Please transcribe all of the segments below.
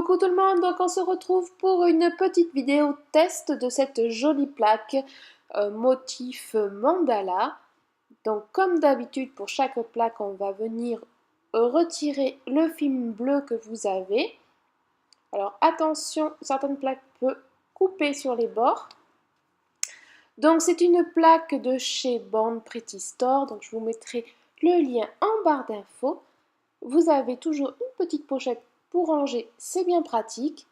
Coucou tout le monde, donc on se retrouve pour une petite vidéo test de cette jolie plaque motif mandala. Donc comme d'habitude pour chaque plaque on va venir retirer le film bleu que vous avez. Alors attention, certaines plaques peuvent couper sur les bords. Donc c'est une plaque de chez Born Pretty Store, donc je vous mettrai le lien en barre d'infos. Vous avez toujours une petite pochette pour ranger, c'est bien pratique.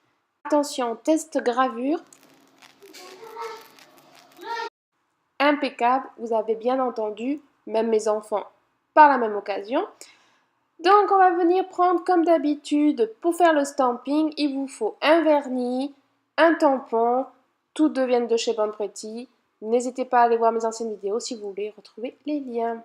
Attention, test gravure. Impeccable, vous avez bien entendu, même mes enfants par la même occasion. Donc on va venir prendre comme d'habitude, pour faire le stamping, il vous faut un vernis, un tampon, toutes deux viennent de chez Born Pretty. N'hésitez pas à aller voir mes anciennes vidéos si vous voulez retrouver les liens.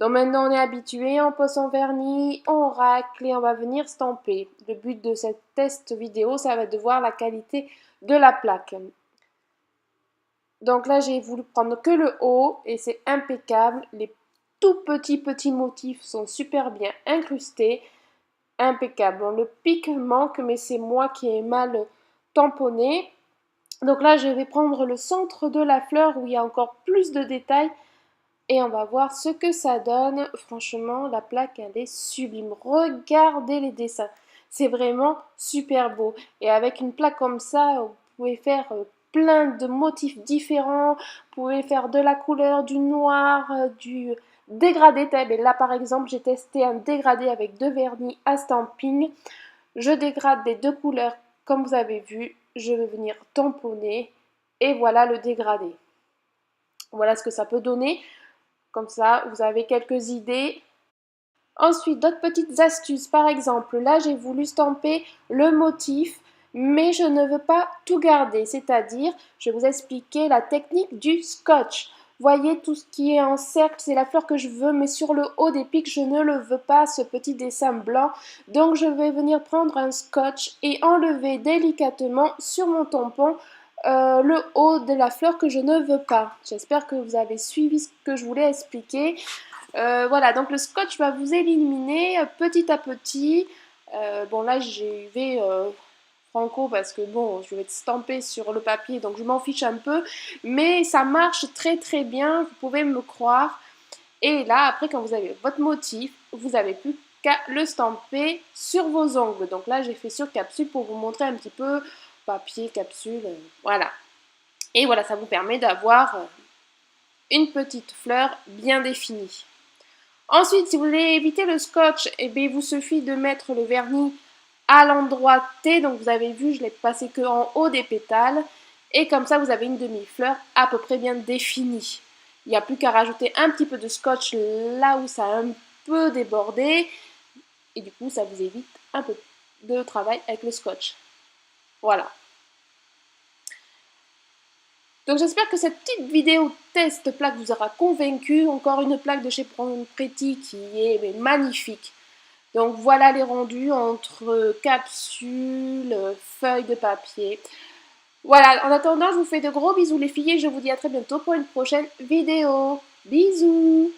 Donc maintenant on est habitué, on pose son vernis, on racle et on va venir stamper. Le but de cette test vidéo, ça va être de voir la qualité de la plaque. Donc là j'ai voulu prendre que le haut et c'est impeccable. Les tout petits motifs sont super bien incrustés. Impeccable. Bon, le pic manque mais c'est moi qui ai mal tamponné. Donc là je vais prendre le centre de la fleur où il y a encore plus de détails. Et on va voir ce que ça donne. Franchement, la plaque, elle est sublime. Regardez les dessins. C'est vraiment super beau. Et avec une plaque comme ça, vous pouvez faire plein de motifs différents. Vous pouvez faire de la couleur, du noir, du dégradé. Et là, par exemple, j'ai testé un dégradé avec deux vernis à stamping. Je dégrade des deux couleurs, comme vous avez vu. Je vais venir tamponner. Et voilà le dégradé. Voilà ce que ça peut donner. Comme ça, vous avez quelques idées. Ensuite, d'autres petites astuces. Par exemple, là, j'ai voulu stamper le motif, mais je ne veux pas tout garder. C'est-à-dire, je vais vous expliquer la technique du scotch. Voyez, tout ce qui est en cercle, c'est la fleur que je veux, mais sur le haut des pics, je ne le veux pas, ce petit dessin blanc. Donc, je vais venir prendre un scotch et enlever délicatement sur mon tampon le haut de la fleur que je ne veux pas. J'espère que vous avez suivi ce que je voulais expliquer. Voilà, donc le scotch va vous éliminer petit à petit. Bon là j'y vais franco parce que bon, je vais stamper sur le papier donc je m'en fiche un peu. Mais ça marche très bien, vous pouvez me croire. Et là après quand vous avez votre motif, vous n'avez plus qu'à le stamper sur vos ongles. Donc là j'ai fait sur capsule pour vous montrer un petit peu papier, capsule, voilà. Et voilà, ça vous permet d'avoir une petite fleur bien définie. Ensuite, si vous voulez éviter le scotch, eh bien, il vous suffit de mettre le vernis à l'endroit T. Donc vous avez vu, je l'ai passé que en haut des pétales. Et comme ça, vous avez une demi-fleur à peu près bien définie. Il n'y a plus qu'à rajouter un petit peu de scotch là où ça a un peu débordé. Et du coup, ça vous évite un peu de travail avec le scotch. Voilà. Donc j'espère que cette petite vidéo test plaque vous aura convaincu. Encore une plaque de chez Born Pretty qui est magnifique. Donc voilà les rendus entre capsules, feuilles de papier. Voilà, en attendant, je vous fais de gros bisous les filles et je vous dis à très bientôt pour une prochaine vidéo. Bisous!